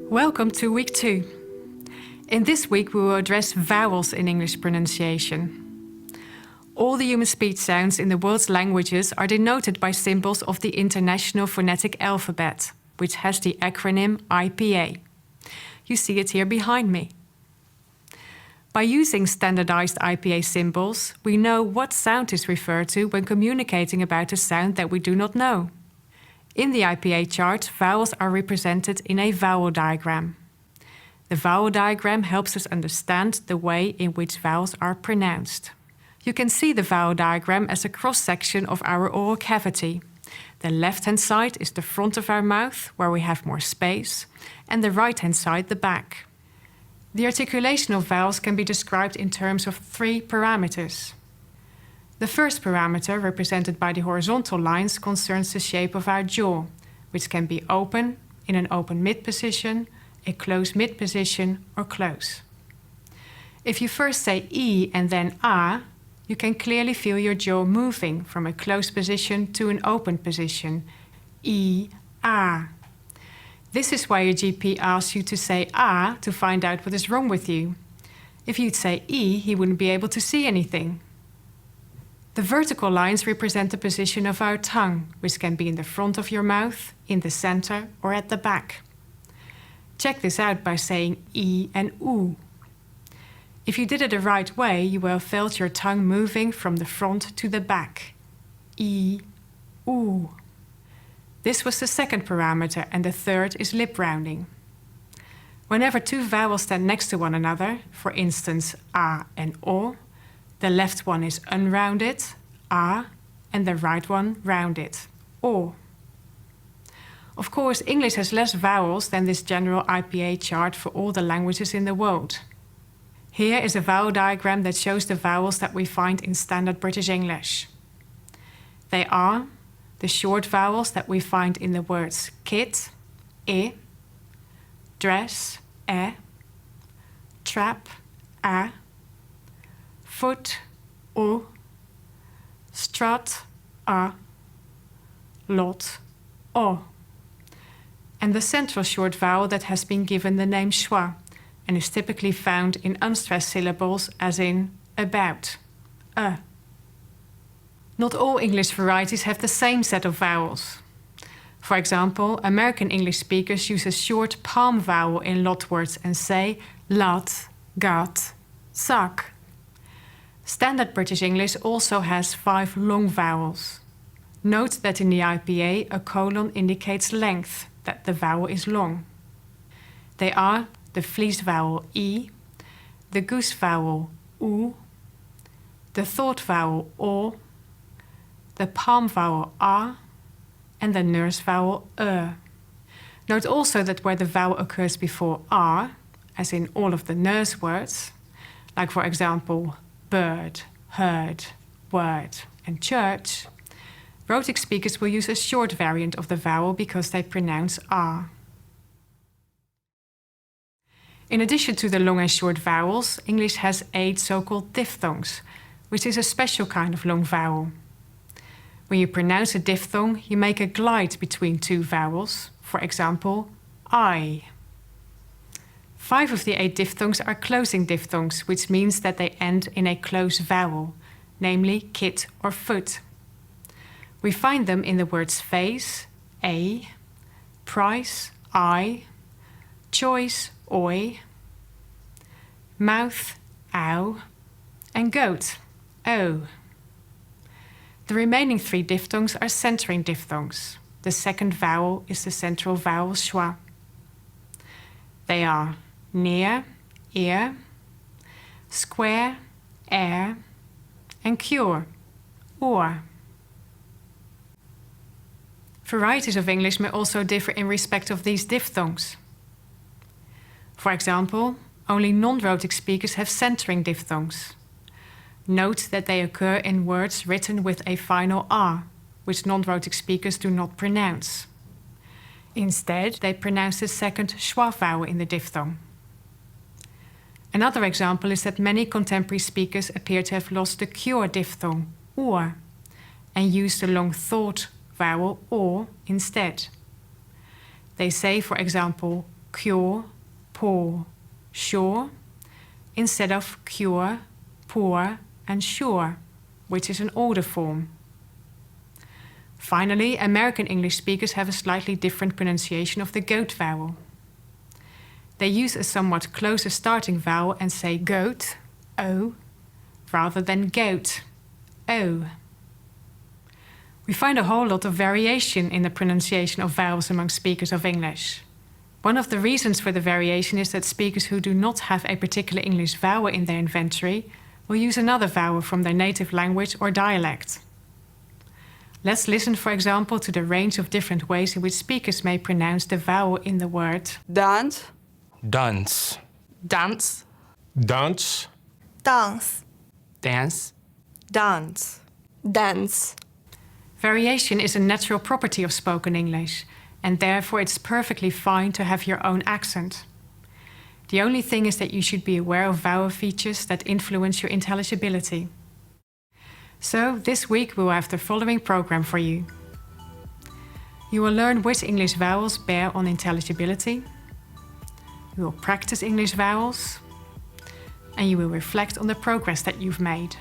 Welcome to week 2. In this week we will address vowels in English pronunciation. All the human speech sounds in the world's languages are denoted by symbols of the International Phonetic Alphabet, which has the acronym IPA. You see it here behind me. By using standardized IPA symbols, we know what sound is referred to when communicating about a sound that we do not know. In the IPA chart, vowels are represented in a vowel diagram. The vowel diagram helps us understand the way in which vowels are pronounced. You can see the vowel diagram as a cross-section of our oral cavity. The left-hand side is the front of our mouth, where we have more space, and the right-hand side the back. The articulation of vowels can be described in terms of 3 parameters. The first parameter, represented by the horizontal lines, concerns the shape of our jaw, which can be open, in an open mid position, a closed mid position, or close. If you first say E and then A, you can clearly feel your jaw moving from a closed position to an open position. E, A. This is why your GP asks you to say A to find out what is wrong with you. If you'd say E, he wouldn't be able to see anything. The vertical lines represent the position of our tongue, which can be in the front of your mouth, in the center, or at the back. Check this out by saying E and OO. If you did it the right way, you will have felt your tongue moving from the front to the back. E, OO. This was the second parameter, and the third is lip rounding. Whenever 2 vowels stand next to one another, for instance A and O, the left one is unrounded, A, and the right one rounded, O. Of course, English has less vowels than this general IPA chart for all the languages in the world. Here is a vowel diagram that shows the vowels that we find in standard British English. They are the short vowels that we find in the words kid, I, dress, e, trap, a, foot, o, strut, a, lot, o. And the central short vowel that has been given the name schwa and is typically found in unstressed syllables as in about, a. Not all English varieties have the same set of vowels. For example, American English speakers use a short palm vowel in lot words and say lat, gat, zak. Standard British English also has 5 long vowels. Note that in the IPA a colon indicates length, that the vowel is long. They are the fleeced vowel E, the goose vowel U, the thought vowel O, the palm vowel A, and the nurse vowel E. Note also that where the vowel occurs before R, as in all of the nurse words, like for example bird, heard, word, and church, Rhotic speakers will use a short variant of the vowel because they pronounce R. In addition to the long and short vowels, English has 8 so-called diphthongs, which is a special kind of long vowel. When you pronounce a diphthong, you make a glide between 2 vowels, for example, I. 5 of the 8 diphthongs are closing diphthongs, which means that they end in a closed vowel, namely kid or foot. We find them in the words face, a, price, I, choice, oi, mouth, ow, and goat, o. The remaining 3 diphthongs are centering diphthongs. The second vowel is the central vowel schwa. They are near, ear, square, air, and cure, oor. Varieties of English may also differ in respect of these diphthongs. For example, only non-Rhotic speakers have centering diphthongs. Note that they occur in words written with a final R, which non-Rhotic speakers do not pronounce. Instead, they pronounce the second schwa vowel in the diphthong. Another example is that many contemporary speakers appear to have lost the cure diphthong, oor, and use the long thought vowel or instead. They say, for example, cure, pour, sure, instead of cure, pour, and sure, which is an older form. Finally, American English speakers have a slightly different pronunciation of the goat vowel. They use a somewhat closer starting vowel and say goat, O, rather than goat, O. We find a whole lot of variation in the pronunciation of vowels among speakers of English. One of the reasons for the variation is that speakers who do not have a particular English vowel in their inventory will use another vowel from their native language or dialect. Let's listen, for example, to the range of different ways in which speakers may pronounce the vowel in the word dance, dance, dance, dance, dance, dance, dance, dance. Variation is a natural property of spoken English, and therefore it's perfectly fine to have your own accent. The only thing is that you should be aware of vowel features that influence your intelligibility. So, this week we will have the following program for you. You will learn which English vowels bear on intelligibility. You will practice English vowels. And you will reflect on the progress that you've made.